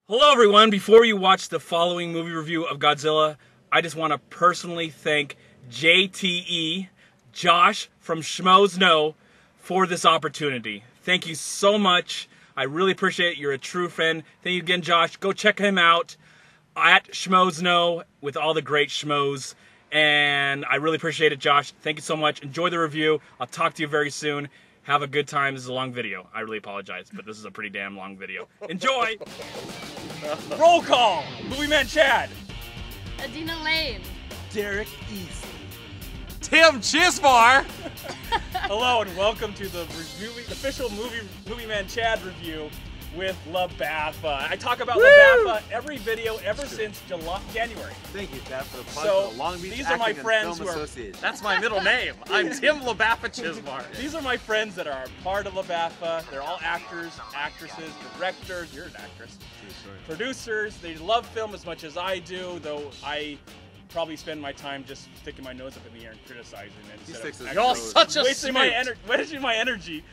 Hello everyone, before you watch the following movie review of Godzilla, I just want to personally thank JTE, Josh from Schmoes Know, for this opportunity. Thank you so much. I really appreciate it. You're a true friend. Thank you again, Josh. Go check him out at Schmoes Know with all the great schmoes. And I really appreciate it, Josh. Thank you so much. Enjoy the review. I'll talk to you very soon. Have a good time. This is a long video. I really apologize, but this is a pretty damn long video. Enjoy! Roll call! Movie Man Chad. Adina Lane. Derek East. Tim Chismar. Hello and welcome to the official Movie Man Chad review with La Baffa. I talk about La Baffa every video ever since January. Thank you, Chad, for the plug So, for the Long Beach these are my Acting and friends Film who are- Association. That's my middle name. I'm Tim LaBaffa Chismar. These are my friends that are part of La Baffa. They're all actors, actresses, directors. You're an actress. Producers. They love film as much as I do, though I probably spend my time just sticking my nose up in the air and criticizing it He instead sticks of his You're nose. such a wasting snake. my energy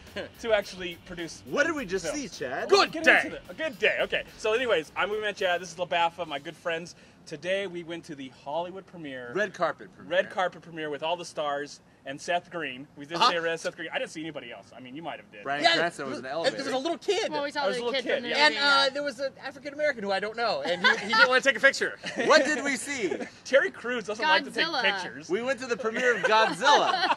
to actually produce. What did we just film. see, Chad? Good Get day. into A good day. Okay. So, anyways, I'm Movie Man Chad. This is La Baffa, my good friends. Today we went to the Hollywood premiere. Red carpet premiere. Red carpet premiere with all the stars and Seth Green. We did say Seth Green. I didn't see anybody else. I mean, you might have did. Brian Yeah, Cranston was in the and elevator. there was a little kid. Well, we I saw was the a little kid from kid, the yeah. movie, And there was an African American who I don't know, and he didn't want to take a picture. What did we see? Terry Crews doesn't like to take Godzilla. pictures. We went to the premiere of Godzilla.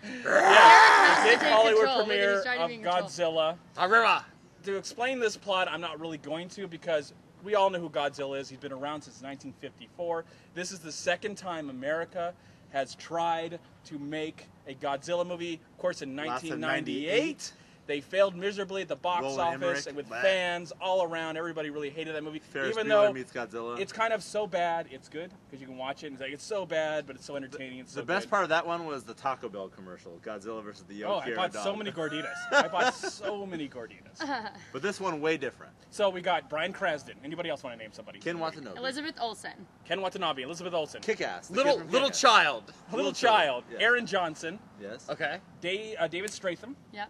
Yeah, the big Take Hollywood control. Look at premiere he's trying to of be in control. Godzilla. Arriba. To explain this plot, I'm not really going to because we all know who Godzilla is. He's been around since 1954. This is the second time America has tried to make a Godzilla movie. Of course, in Last in 1998. They failed miserably at the box Roland office Emmerich, and with blah. fans all around. Everybody really hated that movie. Ferris Even Bueller though meets Godzilla. it's kind of so bad, it's good because you can watch it. And it's like it's so bad, but it's so entertaining. It's The so best good. part of that one was the Taco Bell commercial, Godzilla versus the Oh, Yo-Kira I bought dog. so many gorditas. I bought so many gorditas. But this one way different. So we got Bryan Cranston. Anybody else want to name somebody? Ken Watanabe. Elizabeth Olsen. Ken Watanabe, Elizabeth Olsen, Kick-Ass. the Little kid from little Kick-Ass. child. Little Child, Yeah. Aaron Johnson, Yes. Okay. David Stratham, Yep.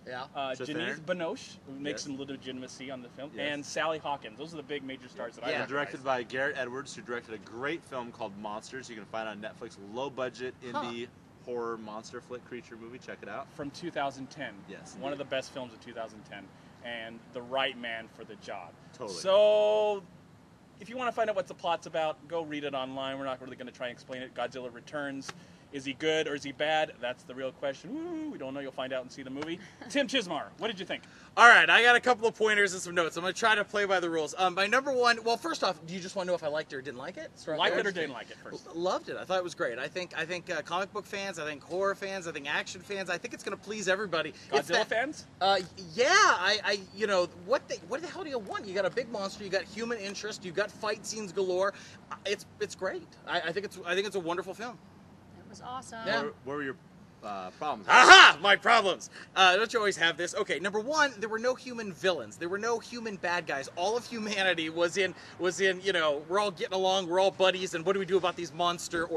Yeah. Just Janice Aaron? Binoche, who makes Yes. some legitimacy on the film, Yes. and Sally Hawkins. Those are the big major stars that I Yeah. recognize. Directed by Garrett Edwards, who directed a great film called Monsters. You can find on Netflix. Low budget indie horror monster flick creature movie. Check it out. From 2010. Yes, One of indeed. the best films of 2010, and the right man for the job. Totally. So, if you want to find out what the plot's about, go read it online. We're not really going to try and explain it. Godzilla Returns. Is he good or is he bad? That's the real question. Woo, we don't know. You'll find out and see the movie. Tim Chismar, what did you think? All right, I got a couple of pointers and some notes. I'm going to try to play by the rules. My number one, well, first off, do you just want to know if I liked it or didn't like it? Start Liked there. it or didn't like it first? Loved it. I thought it was great. I think comic book fans, I think horror fans, I think action fans, I think it's going to please everybody. It's Godzilla that- fans? Yeah, I you know, what the hell do you want? You got a big monster, you got human interest, you got fight scenes galore. It's great. I think it's a wonderful film. It was awesome. Yeah. What were your problems? Aha! My problems. Don't you always have this? Okay, number one, there were no human villains. There were no human bad guys. All of humanity was in, you know, we're all getting along, we're all buddies, and what do we do about these monsters?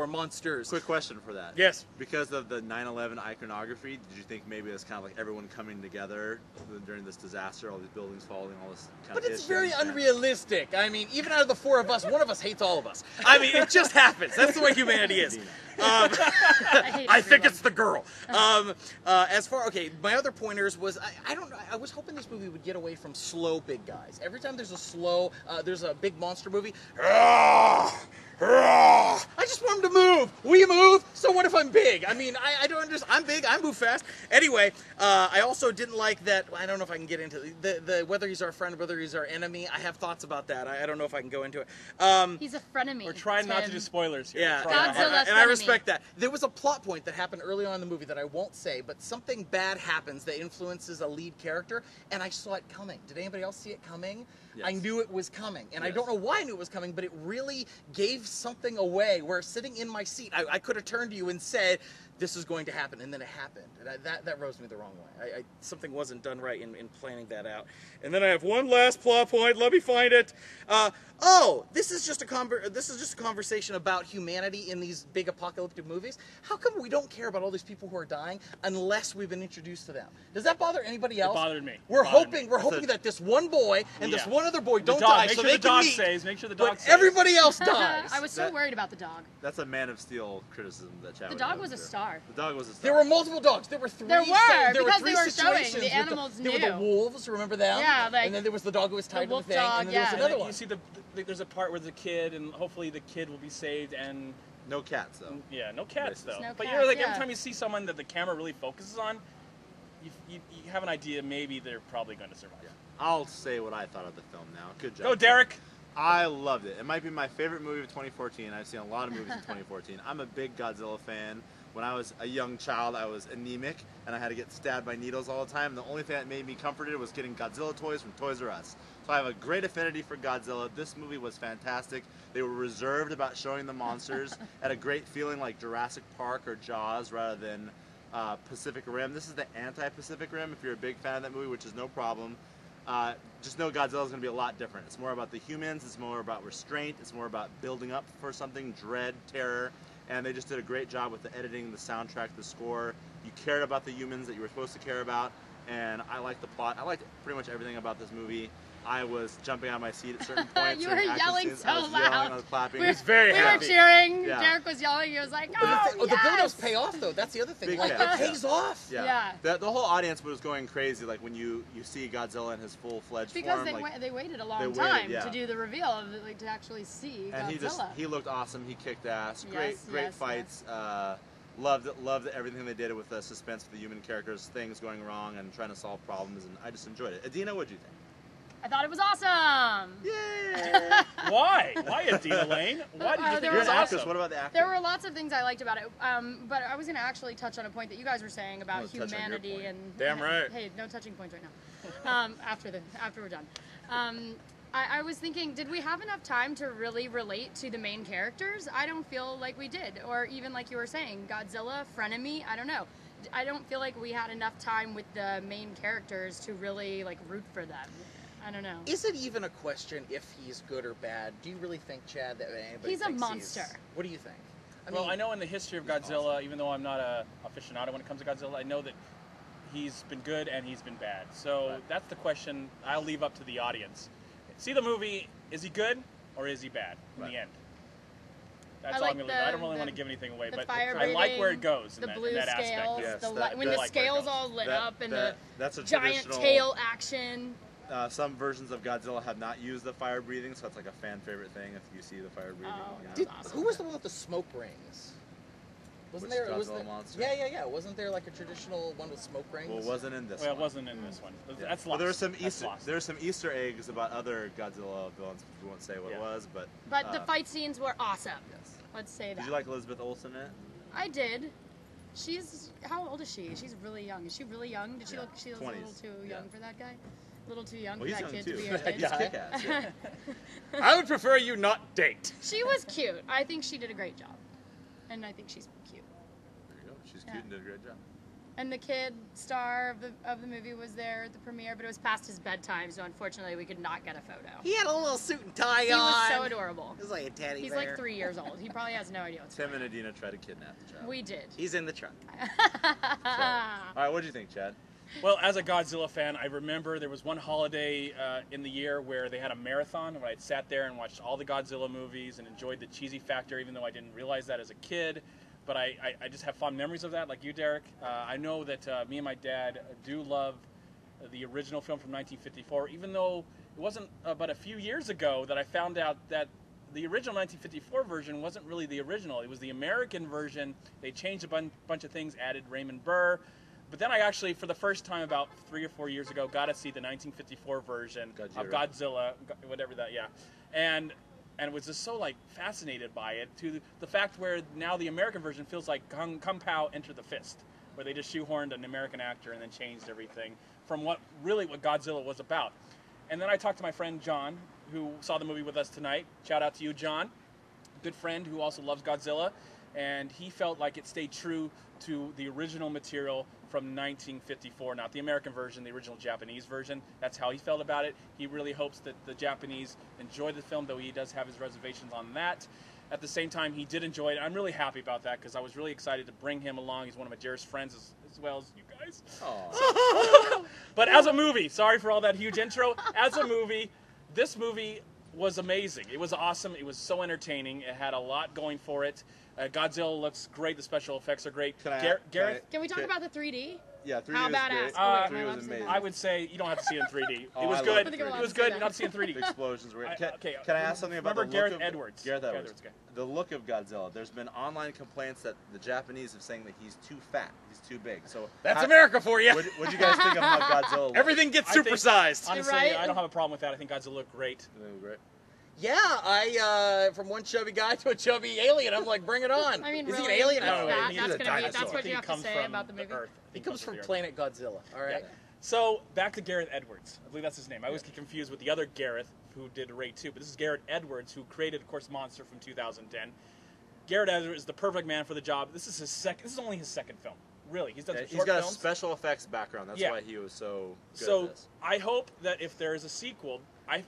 Quick question for that. Yes. Because of the 9/11 iconography, did you think maybe it's kind of like everyone coming together during this disaster, all these buildings falling, all this kind But of it's ish, very you understand? unrealistic. I mean, even out of the four of us, one of us hates all of us. I mean, it just happens. That's the way humanity is. hate I think everyone. it's the girl. Okay, my other pointers was I don't know. I was hoping this movie would get away from slow big guys. Every time there's a big monster movie. I just want him to move. We move. So what if I'm big? I mean, I don't understand. I'm big. I move fast. Anyway, I also didn't like that. I don't know if I can get into the whether he's our friend, whether he's our enemy. I have thoughts about that. I don't know if I can go into it. He's a frenemy. We're trying not to Tim. do spoilers here. Yeah, We're trying not to. Godzilla and I frenemy. respect that. There was a plot point that happened early on in the movie that I won't say, but something bad happens that influences a lead character, and I saw it coming. Did anybody else see it coming? Yes. I knew it was coming, and I Yes. don't know why I knew it was coming, but it really gave something away. Where sitting in my seat, I could have turned to you and said, this is going to happen, and then it happened. And that rubs me the wrong way. Something wasn't done right in planning that out. And then I have one last plot point. Let me find it. This is just a conversation about humanity in these big apocalyptic movies. How come we don't care about all these people who are dying unless we've been introduced to them? Does that bother anybody else? It bothered me. We're hoping that this one boy and this one other boy don't die, so they can meet. Make sure the dog But everybody else dies. I was so worried about the dog. That's a Man of Steel criticism that Chad The would dog go was a through. star. The dog was a star. There were multiple dogs. There were three. There were, there because were three they were showing situations the with animals There were the knew. wolves. Remember them? Yeah, like and then there was the dog who was tied to the wolf thing. dog, and then there was yeah. another You one. see there's a part where the kid, and hopefully the kid will be saved, and No cats though. no cats Racist. though. No But cats, you're like yeah. every time you see someone that the camera really focuses on, you have an idea maybe they're probably going to survive. Yeah. I'll say what I thought of the film now. Good job. Go, Derek. I loved it. It might be my favorite movie of 2014. I've seen a lot of movies in 2014. I'm a big Godzilla fan. When I was a young child, I was anemic, and I had to get stabbed by needles all the time. The only thing that made me comforted was getting Godzilla toys from Toys R Us. So I have a great affinity for Godzilla. This movie was fantastic. They were reserved about showing the monsters. Had a great feeling like Jurassic Park or Jaws rather than Pacific Rim. This is the anti-Pacific Rim if you're a big fan of that movie, which is no problem. Just know Godzilla is going to be a lot different. It's more about the humans. It's more about restraint. It's more about building up for something, dread, terror. And they just did a great job with the editing, the soundtrack, the score. You cared about the humans that you were supposed to care about. And I liked the plot. I liked pretty much everything about this movie. I was jumping out of my seat at certain points. You were during action yelling scenes. so I was loud. yelling, I was clapping. We were very we happy. were cheering. Yeah. Derek was yelling. He was like, But "Oh, the build-ups yes!" pay off, though. That's the other thing. Big Like, payoff, it pays off. Yeah. The whole audience was going crazy, like when you see Godzilla in his full-fledged Because form. they waited a long they waited, time yeah. to do the reveal of like to actually see And Godzilla. he looked awesome. He kicked ass. Yes, Great yes, fights. Loved everything they did with the suspense for the human characters, things going wrong and trying to solve problems, and I just enjoyed it. Adina, what'd you think? I thought it was awesome. Yay! Why? Why, Adina Lane? Why did you think there it You're was an actress. awesome? What about the acting? There were lots of things I liked about it, but I was going to actually touch on a point that you guys were saying about I'm gonna touch on your humanity point. and Damn right. Hey, no touching points right now. After we're done. I was thinking, did we have enough time to really relate to the main characters? I don't feel like we did, or even like you were saying, Godzilla, Frenemy. I don't know. I don't feel like we had enough time with the main characters to really like root for them. I don't know. Is it even a question if he's good or bad? Do you really think, Chad, that anybody He's a thinks monster. What do you think? Well, I know in the history of Godzilla, even though I'm not a aficionado when it comes to Godzilla, I know that he's been good and he's been bad. So that's the question I'll leave up to the audience. See the movie, is he good or is he bad in the end? That's all I'm going to leave. I don't really want to give anything away, but I like where it goes in the that, blue in that scales, aspect. when the scales all lit up and the that's a giant traditional- tail action. Some versions of Godzilla have not used the fire breathing, so it's like a fan favorite thing if you see the fire breathing. Oh, yeah. that's awesome. Who was the one with the smoke rings? Wasn't Which there? Was Godzilla there monster? Yeah. Wasn't there like a traditional one with smoke rings? Well, it wasn't in this Well, it one. wasn't in this one. Yeah. That's Well, lost. there were some That's Easter. lost. There were some Easter eggs about other Godzilla villains. We won't say what it was, but. But the fight scenes were awesome. Yes. Let's say that. Did you like Elizabeth Olsen in it? I did. How old is she? She's really young. Is she really young? Did she look? She looks a little 20s. too young for that guy. A little too young Well, for he's that young kid too. to be a kid. He's kick-ass. Yeah. I would prefer you not date. She was cute. I think she did a great job, and I think she's cute. There you go. She's Yeah. cute and did a great job. And the kid star of the movie was there at the premiere, but it was past his bedtime, so unfortunately we could not get a photo. He had a little suit and tie He on. was so adorable. It was like a teddy He's bear. like 3 years old. He probably has no idea what's Tim going and Adina tried to kidnap the child. on. We did. He's in the truck. All right, what did you think, Chad? Well, as a Godzilla fan, I remember there was one holiday in the year where they had a marathon where I sat there and watched all the Godzilla movies and enjoyed the cheesy factor, even though I didn't realize that as a kid. But I just have fond memories of that, like you, Derek. I know that me and my dad do love the original film from 1954, even though it wasn't but a few years ago that I found out that the original 1954 version wasn't really the original. It was the American version. They changed a bunch of things, added Raymond Burr. But then I actually, for the first time about 3 or 4 years ago, got to see the 1954 version of Godzilla, whatever that, yeah. And was just so like fascinated by it, to the fact where now the American version feels like Kung Pao Enter the Fist, where they just shoehorned an American actor and then changed everything from what Godzilla was about. And then I talked to my friend John, who saw the movie with us tonight. Shout out to you, John. Good friend who also loves Godzilla. and he felt like it stayed true to the original material from 1954, not the American version, the original Japanese version. That's how he felt about it. He really hopes that the Japanese enjoy the film, though he does have his reservations on that. At the same time, he did enjoy it. I'm really happy about that because I was really excited to bring him along. He's one of my dearest friends as well as you guys. But as a movie, sorry for all that huge intro. As a movie, this movie was amazing. It was awesome. It was so entertaining. It had a lot going for it. Godzilla looks great. The special effects are great. Gareth? Can we talk about the 3D? Yeah, 3D How was badass. great. Oh, wait, 3D my was mom's amazing. I would say you don't have to see it in 3D. Oh, It was I good. love it. It was good. Not to see it in 3D. The explosions were great. Okay, Can I ask something about remember the look Gareth of Edwards? Gareth Gareth Edwards. Edwards, The look of Godzilla. There's been online complaints that the Japanese have saying that he's too fat, he's too big. So That's America for you. What do you guys think of how Godzilla looks? Everything gets I think- supersized. Honestly, Right? I don't have a problem with that. I think Godzilla looked great. Great. Yeah, I from one chubby guy to a chubby alien. I'm like, bring it on. I mean, is really, he an alien? I don't know. that- He's that's a gonna be- dinosaur. that's what I think you he have to comes say from about the movie. Earth. He comes from the Earth. Planet Godzilla. All right. Yeah. So back to Gareth Edwards. I believe that's his name. I always get confused with the other Gareth who did Ray 2, but this is Gareth Edwards who created, of course, Monster from 2010. Gareth Edwards is the perfect man for the job. This is his second. This is only his second film. Really, he's done some He's short got a films. special effects background. That's Yeah. why he was so good So at this. I hope that if there is a sequel, I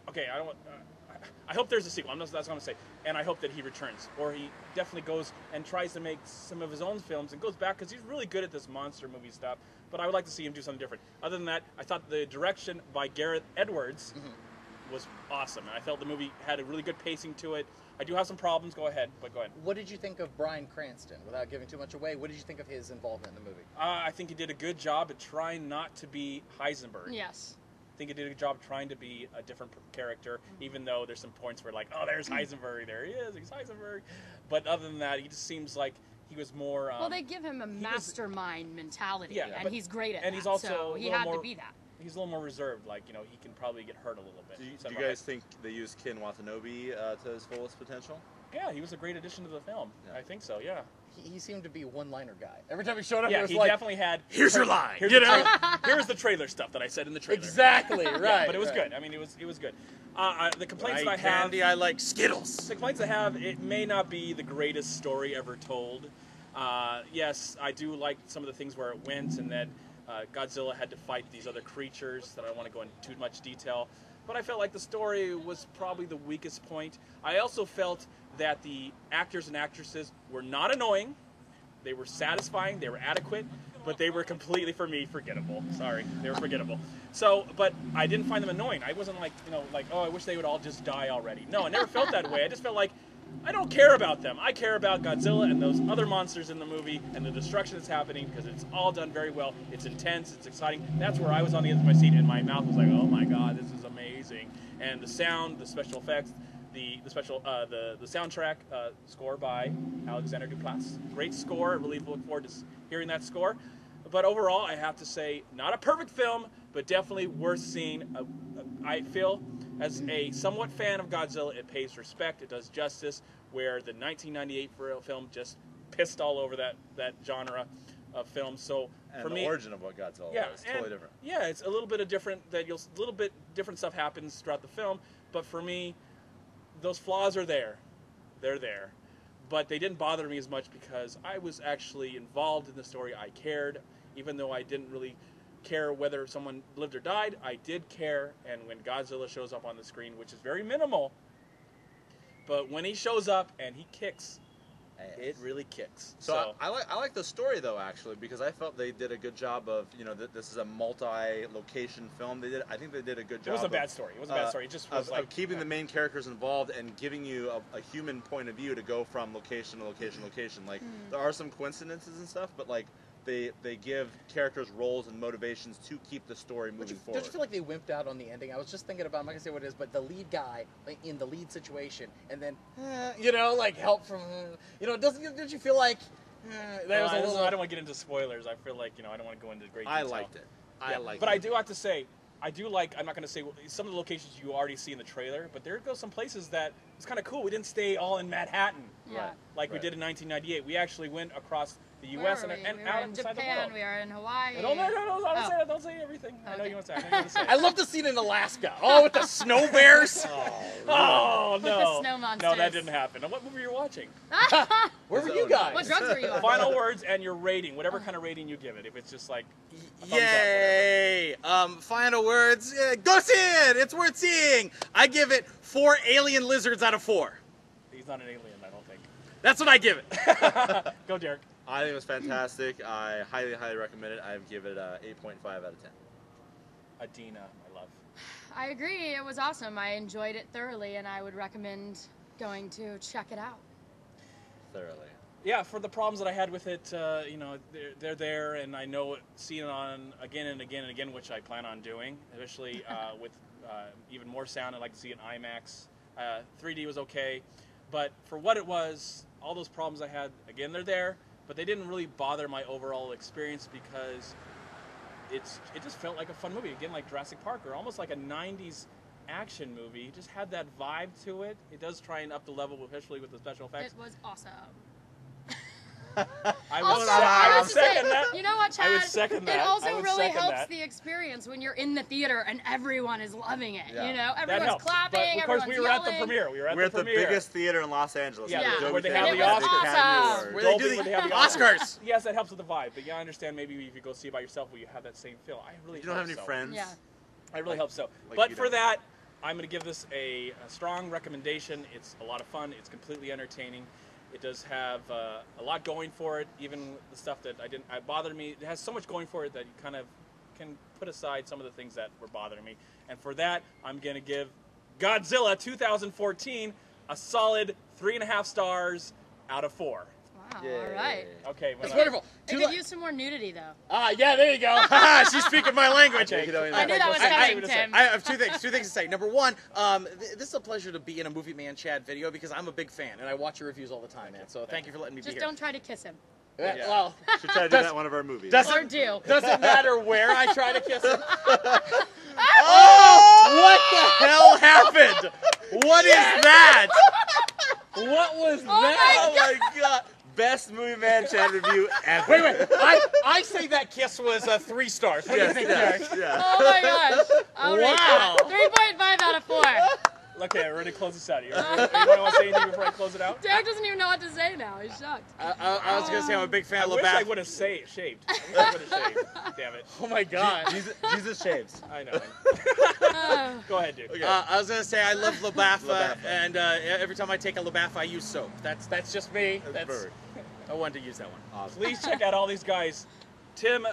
hope there's a sequel. That's what I'm gonna say, and I hope that he returns, or he definitely goes and tries to make some of his own films and goes back because he's really good at this monster movie stuff. But I would like to see him do something different. Other than that, I thought the direction by Gareth Edwards was awesome, and I felt the movie had a really good pacing to it. I do have some problems. Go ahead, but go ahead. What did you think of Bryan Cranston? Without giving too much away, what did you think of his involvement in the movie? I think he did a good job at trying not to be Heisenberg. Yes. I think he did a good job trying to be a different character, even though there's some points where like, oh, there's Heisenberg, there he is, he's Heisenberg. But other than that, he just seems like he was more. Well, they give him a mastermind mentality, Yeah, and but- he's great at and that. he's also so a he little had more- to be that. He's a little more reserved. Like, you know, he can probably get hurt a little bit. Do you Except guys think they used Ken Watanabe to his fullest potential? Yeah, he was a great addition to the film. Yeah. I think so. Yeah. He seemed to be a one-liner guy. Every time he showed up, it Yeah, was he like, definitely had. "Here's your line," Here's you the know? here's the trailer stuff that I said in the trailer. exactly right. Yeah, but it was right. good. I mean, it was good. The complaints I that I have. candy, I like Skittles. The complaints I have, it may not be the greatest story ever told. Yes, I do like some of the things where it went, and that Godzilla had to fight these other creatures that I don't want to go into too much detail. But I felt like the story was probably the weakest point. I also felt that the actors and actresses were not annoying. They were satisfying. They were adequate. But they were completely, for me, forgettable. Sorry, they were forgettable. So, but I didn't find them annoying. I wasn't like, you know, like, oh, I wish they would all just die already. No, I never felt that way. I just felt like I don't care about them. I care about Godzilla and those other monsters in the movie and the destruction that's happening because it's all done very well. It's intense. It's exciting. That's where I was on the edge of my seat and my mouth was like, oh my God, this is amazing. And the sound, the special effects, the soundtrack score by Alexander Duplas. Great score. I really look forward to hearing that score. But overall, I have to say, not a perfect film, but definitely worth seeing. I feel, as a somewhat fan of Godzilla, it pays respect. It does justice, where the 1998 film just pissed all over that genre of film. So And for the me, origin of what Godzilla yeah, was totally different. yeah, it's a little bit of different. Little bit different stuff happens throughout the film. But for me, those flaws are there. They're there. But they didn't bother me as much because I was actually involved in the story. I cared, even though I didn't really care whether someone lived or died. I did care, and when Godzilla shows up on the screen, which is very minimal, but when he shows up and he kicks, it really kicks. So I like the story though, actually, because I felt they did a good job of, you know, this is a multi-location film. I think they did a good job. It wasn't a bad story. It wasn't a bad story. It just was of keeping the main characters involved and giving you a human point of view to go from location to location to location. Like there are some coincidences and stuff, but like they give characters roles and motivations to keep the story moving forward. Don't you feel like they wimped out on the ending? I was just thinking about, I'm not going to say what it is, but the lead guy like, in the lead situation, and then, you know, like help from, you know, don't you feel like that was a little... I don't want to get into spoilers. I feel like, you know, I don't want to go into great detail. I liked it. I liked But it. I do have to say, I'm not going to say some of the locations you already see in the trailer, but there go some places that it's kind of cool. We didn't stay all in Manhattan Yeah. like we Right. did in 1998. We actually went across the Where U.S. were and we? We were out in inside the Japan. world. We are in Hawaii. No, Oh. don't say everything. I know Okay. you want to say. I know you want to say. I love the scene in Alaska. Oh, with the snow bears. Oh With the no! snow monsters. No, that didn't happen. Now, what movie are you watching? Where were you guys? What drugs were you on? Final words and your rating, whatever kind of rating you give it. If it's just like a thumbs up, whatever. Yay! Final words. Yeah, go see it. It's worth seeing. I give it 4 alien lizards out of 4. He's not an alien, I don't think. That's what I give it. Go, Derek. I think it was fantastic. I highly, highly recommend it. I give it a 8.5 out of 10. Adina, my love. I agree. It was awesome. I enjoyed it thoroughly, and I would recommend going to check it out. Thoroughly. Yeah, for the problems that I had with it, you know, they're there, and I know seeing it on again and again and again, which I plan on doing, especially with even more sound. I'd like to see it in IMAX. 3D was okay, but for what it was, all those problems I had, again, they're there, but they didn't really bother my overall experience because it just felt like a fun movie. Again, like Jurassic Park, or almost like a 90s action movie. It just had that vibe to it. It does try and up the level, especially with the special effects. It was awesome. I Also, would second say, that. You know what, Chad? I would second that. It I also would really second helps that. the experience when you're in the theater and everyone is loving it. Yeah. You know, That everyone's helps. clapping, But of course, everyone's we were yelling. at the premiere. We were at We're the at the premiere. biggest theater in Los Angeles. Yeah, Yeah. where they Dolby have Theater. the It was Oscars. Academy awesome. Awards. Where they Dolby, do the where they have the Oscars. Yes, that helps with the vibe. But yeah, I understand maybe if you go see it by yourself, will you have that same feel? I really You don't have hope any so. friends? Yeah. I really hope so. like But you for don't. that, I'm going to give this a strong recommendation. It's a lot of fun. It's completely entertaining. It does have a lot going for it. Even the stuff that bothered me. It has so much going for it that you kind of can put aside some of the things that were bothering me. And for that, I'm going to give Godzilla 2014 a solid 3.5 stars out of 4. Wow. Yay. All right. Okay. That's well, wonderful. It could use some more nudity, though. Yeah, there you go. She's speaking my language. Okay. I knew that was coming, Tim. I have two things to say. Number one, this is a pleasure to be in a Movie Man Chad video because I'm a big fan and I watch your reviews all the time, man. So thank you for letting me Just be here. don't try to kiss him. Yeah, Yeah. well, Should try to do that in one of our movies. Or do. doesn't matter where I try to kiss him. Oh! What the hell happened? What is that? What was Oh that? Oh my god! Best Movie Man Chad review ever. Wait. I say that kiss was 3 stars. What do you think, Derek? Yeah. Oh my gosh. I'll rate Wow. that. 3.5 out of 4. Okay, we're ready to close this out. You want to say anything before I close it out? Derek doesn't even know what to say now. He's shocked. I was gonna say I'm a big fan I of wish I LaBeouf. would have shaved. I wish I would have shaved. Damn it. Oh my god. Jesus shaves. I know. Uh, Go ahead, dude. Okay. I was gonna say I love LaBeouf, LaBeouf. and every time I take a LaBeouf, I use soap. That's just me. That's perfect. I wanted to use that one. Awesome. Please check out all these guys. Tim,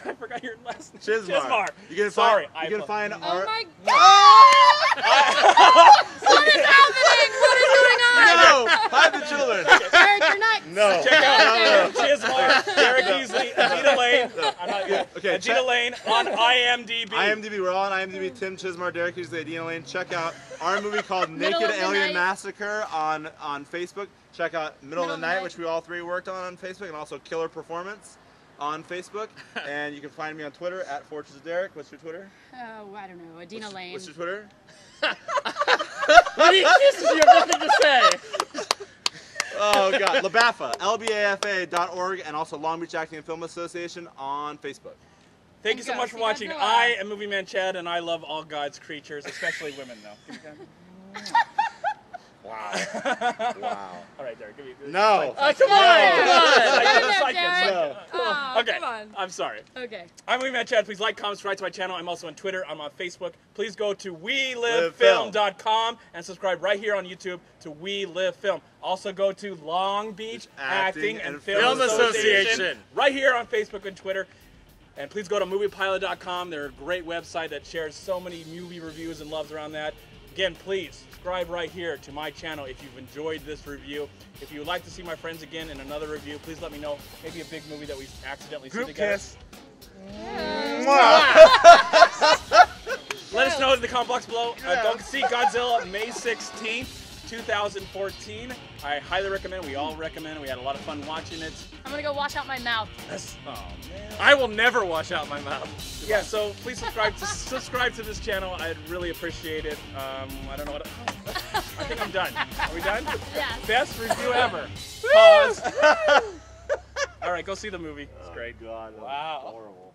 I forgot your last name. Chismar. You can Sorry, find, you can find oh our. my god! What is happening? What is going on? No! Hide the children. Derek, you're next. No. Check out No. Chismar, Derek Easley, Adina Lane. I'm not good. Okay, Adina check- Lane on IMDb. IMDb, we're all on IMDb. Tim Chismar, Derek Hughes, Adina Lane. Check out our movie called Middle Naked of the Alien Night. Massacre on Facebook. Check out Middle of the Night, which we all 3 worked on Facebook, and also Killer Performance on Facebook. And you can find me on Twitter at Fortress of Derek. What's your Twitter? Oh, I don't know. Adina Lane. What's your Twitter? What do you kisses? You have nothing to say. Oh God, LaBafa, LBAFA.org, and also Long Beach Acting and Film Association on Facebook. Thank you so Go much for see watching. Godzilla. I am Movie Man Chad, and I love all God's creatures, especially women, though. Wow. Wow. All right, Derek, give me. No. Come on, come on. Get in there, Psych it, Derek. psych it. Oh, Okay, come on. I'm sorry. Okay. I'm Movie Man Chad. Please like, comment, subscribe to my channel. I'm also on Twitter. I'm on Facebook. Please go to Film. WeLiveFilm.com and subscribe right here on YouTube to We Live Film. Also go to Long Beach Acting and Film Association right here on Facebook and Twitter. And please go to MoviePilot.com. They're a great website that shares so many movie reviews and loves around that. Again, please subscribe right here to my channel if you've enjoyed this review. If you would like to see my friends again in another review, please let me know. Maybe a big movie that we accidentally see Group together. kiss. Let us know in the comment box below. Go see Godzilla May 16th, 2014. I highly recommend. We all recommend. We had a lot of fun watching it. I'm gonna go wash out my mouth. Oh man. I will never wash out my mouth. Yeah. So please subscribe to this channel. I'd really appreciate it. I don't know what. I think I'm done. Are we done? Yes. Best review ever. Pause. All right. Go see the movie. It's great. God, that was Wow. horrible.